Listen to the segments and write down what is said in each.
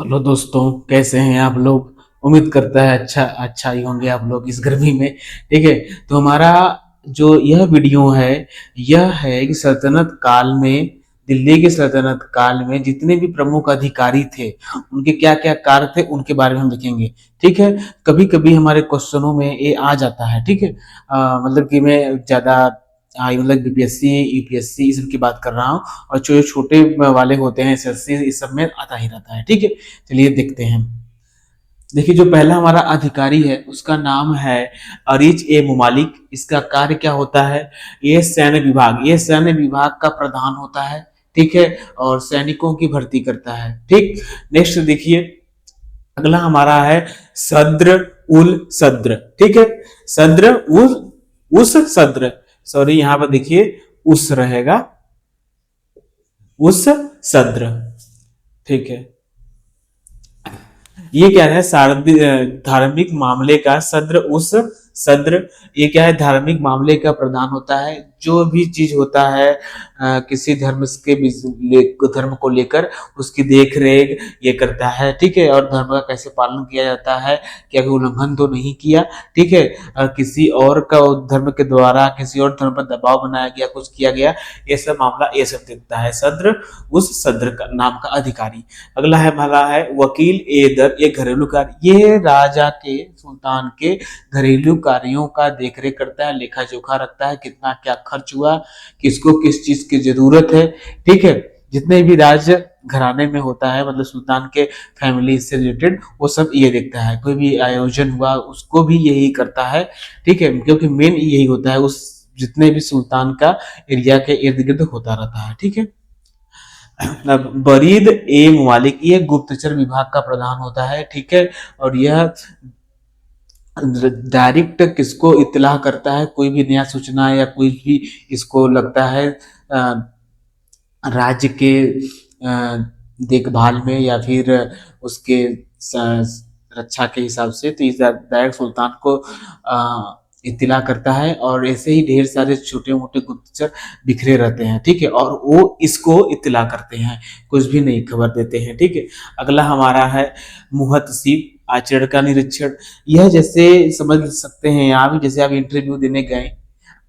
Hello दोस्तों, कैसे हैं आप लोग। उम्मीद करता है अच्छा अच्छा ही होंगे आप लोग इस गर्मी में। ठीक है। तो हमारा जो यह वीडियो है, यह है कि सल्तनत काल में, दिल्ली के सल्तनत काल में जितने भी प्रमुख अधिकारी थे, उनके क्या क्या कार्य थे, उनके बारे में हम देखेंगे। ठीक है। कभी कभी हमारे क्वेश्चनों में ये आ जाता है। ठीक है। मतलब कि मैं ज्यादा मतलब बीपीएससी यूपीएससी इस सब की बात कर रहा हूँ। और जो छोटे वाले होते हैं एसएससी, इस सब में आता ही रहता है। ठीक है। चलिए देखते हैं। देखिए, जो पहला हमारा अधिकारी है उसका नाम है अरीज ए मुमालिक। इसका कार्य क्या होता है? ये सैन्य विभाग का प्रधान होता है। ठीक है। और सैनिकों की भर्ती करता है। ठीक। नेक्स्ट देखिए, अगला हमारा है सद्र उल सद्र। ठीक है। सद्र उल उस सद्र, सॉरी यहाँ पर देखिए उस रहेगा, उस सद्र। ठीक है। ये क्या है? धार्मिक मामले का सद्र उस सद्र। ये क्या है? धार्मिक मामले का प्रधान होता है। जो भी चीज होता है किसी धर्म को लेकर, उसकी देख रेख ये करता है। ठीक है। और धर्म का कैसे पालन किया जाता है, क्या कोई उल्लंघन तो नहीं किया। ठीक है। किसी और का धर्म के द्वारा किसी और धर्म पर दबाव बनाया गया, कुछ किया गया, ये सब मामला ये सब देखता है सद्र उस सद्र का नाम का अधिकारी। अगला है हमारा है वकील ए दर। ये घरेलू कार्य, ये राजा के सुल्तान के घरेलू कार्यों का देखरेख करता है, लेखा जोखा रखता है, कितना क्या खर्च हुआ, किसको किस चीज की जरूरत है। ठीक है। जितने भी राज घराने में होता है, मतलब सुल्तान के फैमिली से रिलेटेड, वो सब ये देखता है। कोई भी आयोजन हुआ उसको भी यही करता है। ठीक है। क्योंकि मेन यही होता है, उस जितने भी सुल्तान का एरिया के इर्द गिर्द होता रहता है। ठीक है। बरीद ए मुमालिक, ये गुप्तचर विभाग का प्रधान होता है। ठीक है। और यह डायरेक्ट किसको इत्तला करता है, कोई भी नया सूचना या कोई भी इसको लगता है राज्य के देखभाल में या फिर उसके रक्षा के हिसाब से, तो इस डायरेक्ट सुल्तान को इत्तिला करता है। और ऐसे ही ढेर सारे छोटे मोटे गुप्तचर बिखरे रहते हैं। ठीक है। और वो इसको इत्तिला करते हैं, कुछ भी नहीं खबर देते हैं। ठीक है। अगला हमारा है मुहतसिब, आचरण का निरीक्षण। यह जैसे समझ सकते हैं आप, जैसे आप इंटरव्यू देने गए,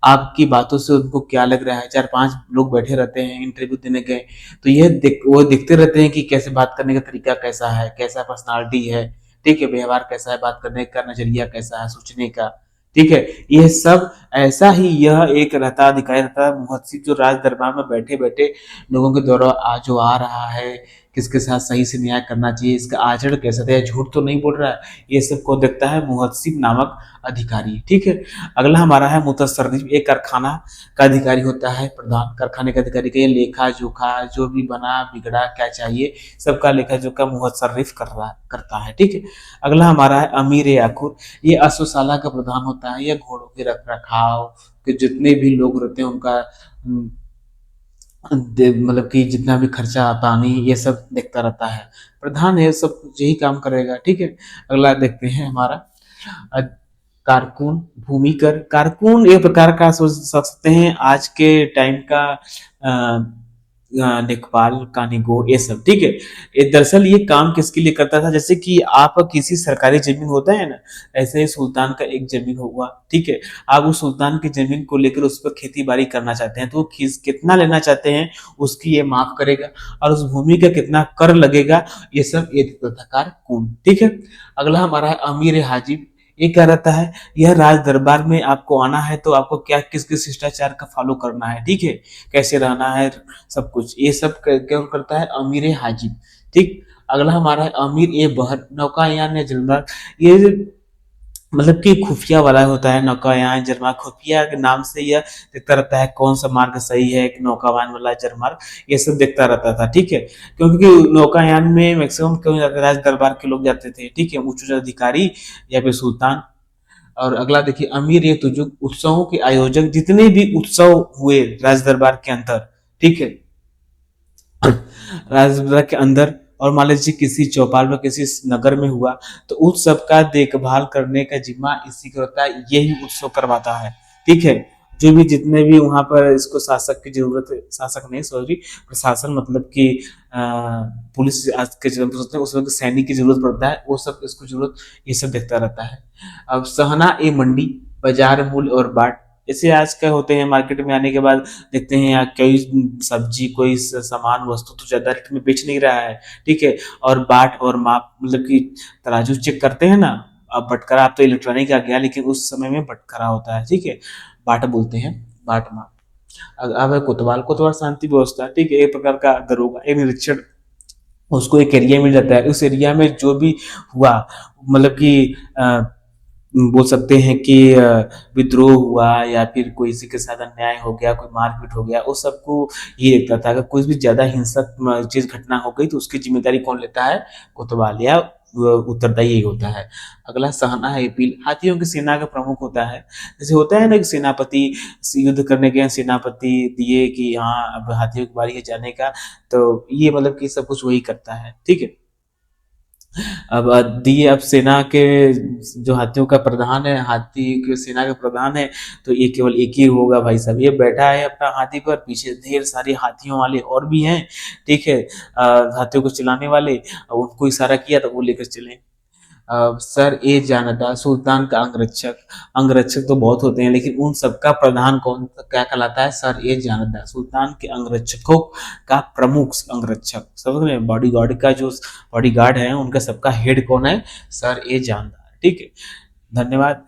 आपकी बातों से उनको क्या लग रहा है, चार पांच लोग बैठे रहते हैं इंटरव्यू देने गए, तो वो देखते रहते हैं कि कैसे बात करने का तरीका कैसा है, कैसा पर्सनालिटी है। ठीक है। व्यवहार कैसा है, बात करने का नजरिया कैसा है, सोचने का। ठीक है। यह सब ऐसा ही यह एक रहता अधिकारी रहता है मुहत्सिब, जो राज दरबार में बैठे बैठे लोगों के द्वारा जो आ रहा है, किसके साथ सही से न्याय करना चाहिए, इसका आचरण कैसा था, झूठ तो नहीं बोल रहा है, ये सब को देखता है मुहत्सिब नामक अधिकारी। ठीक है। अगला हमारा है मुतसर्रिफ, एक कारखाना का अधिकारी होता है प्रधान। कारखाने का अधिकारी का ये लेखा जोखा, जो भी बना बिगड़ा क्या चाहिए, सबका लेखा जोखा मुतसर्रिफ करता है। ठीक है। अगला हमारा है अमीर याकुर, ये अश्वशाला का प्रधान होता है। यह घोड़ों के रख रखाव के जितने भी लोग रहते हैं उनका मतलब कि जितना भी खर्चा पानी ये सब देखता रहता है। प्रधान है, सब यही काम करेगा। ठीक है। अगला देखते हैं हमारा कारकुन, भूमिकर। कारकुन एक प्रकार का सोच सकते हैं आज के टाइम का लेखपाल, कानीगो, ये सब। ठीक है। ये दरअसल ये काम किसके लिए करता था? जैसे कि आप किसी सरकारी जमीन होता है ना, ऐसे ही सुल्तान का एक जमीन हुआ। ठीक है। आप उस सुल्तान की जमीन को लेकर उस पर खेती बाड़ी करना चाहते हैं, तो वो कितना लेना चाहते हैं उसकी ये माफ करेगा, और उस भूमि का कितना कर लगेगा, ये सब ये कारकुन। ठीक है। अगला हमारा है अमीर हाजिब। ये क्या रहता है? यह राज दरबार में आपको आना है तो आपको क्या किस किस शिष्टाचार का फॉलो करना है। ठीक है। कैसे रहना है, सब कुछ ये सब कौन करता है? अमीर हाजिब। ठीक। अगला हमारा है अमीर ए बहर, नौकायान या जलमार्ग। ये मतलब कि खुफिया वाला होता है, नौकायान जलमार्ग। खुफिया के नाम से यह देखता रहता है कौन सा मार्ग सही है, नौकावान वाला जलमार्ग, ये सब देखता रहता था। ठीक है। क्योंकि नौकायान में मैक्सिमम क्यों जाते, राज दरबार के लोग जाते थे। ठीक है। उच्च अधिकारी या फिर सुल्तान। और अगला देखिए अमीर ये तुजुक, उत्सवों के आयोजक, जितने भी उत्सव हुए राज दरबार के अंदर। ठीक है। राज दरबार के अंदर, और मान लीजिए किसी चौपाल में किसी नगर में हुआ, तो उस सब का देखभाल करने का जिम्मा इसी का होता है, यही उत्सव करवाता है। ठीक है। जो भी जितने भी वहाँ पर इसको शासक की जरूरत है, शासक नहीं सॉरी प्रशासन मतलब कि पुलिस आज के जब सोचते हैं उस वक्त सैनिक की जरूरत पड़ता है, वो सब इसको जरूरत ये सब देखता रहता है। अब सहना ए मंडी, बाजार मूल्य और बाट, ऐसे आज क्या होते हैं मार्केट में आने के बाद देखते हैं यहाँ कोई सब्जी कोई सामान वस्तु तो ज्यादा रेट में बेच नहीं रहा है, ठीक है, और बाट और माप मतलब कि तराजू चेक करते हैं ना। अब बटखरा अब तो इलेक्ट्रॉनिक आ गया, लेकिन उस समय में बटखरा होता है, ठीक है, बाट बोलते हैं, बाट माप। अब है कोतवाल, कोतवाल शांति व्यवस्था, ठीक है, एक प्रकार का दरोगा, एक निरीक्षण, उसको एक एरिया मिल जाता है, उस एरिया में जो भी हुआ मतलब कि बोल सकते हैं कि विद्रोह हुआ या फिर कोई किसी के साथ अन्याय हो गया, कोई मारपीट हो गया, उस सबको ये देखता था। अगर कोई भी ज्यादा हिंसक चीज घटना हो गई तो उसकी जिम्मेदारी कौन लेता है? कोतवाल या उत्तरदायी यही होता है। अगला सहना है अपील, हाथियों की सेना का प्रमुख होता है। जैसे होता है ना कि सेनापति युद्ध करने गए, सेनापति दिए कि हाँ अब हाथियों की बारी है जाने का, तो ये मतलब कि सब कुछ वही करता है, ठीक है। अब दिए, अब सेना के जो हाथियों का प्रधान है, हाथी की सेना का प्रधान है, तो ये केवल एक ही होगा भाई साहब, ये बैठा है अपना हाथी पर, पीछे ढेर सारे हाथियों वाले और भी हैं, ठीक है, हाथियों को चलाने वाले, उनको इशारा किया तो वो लेकर चले। सर ए जानदा, सुल्तान का अंगरक्षक, अंगरक्षक तो बहुत होते हैं लेकिन उन सबका प्रधान कौन क्या कहलाता है? सर ए जानदा, सुल्तान के अंगरक्षकों का प्रमुख अंगरक्षक, समझ रहे हैं, बॉडी गार्ड का जो बॉडी गार्ड है उनका सबका हेड कौन है? सर ए जानदा, ठीक है। धन्यवाद।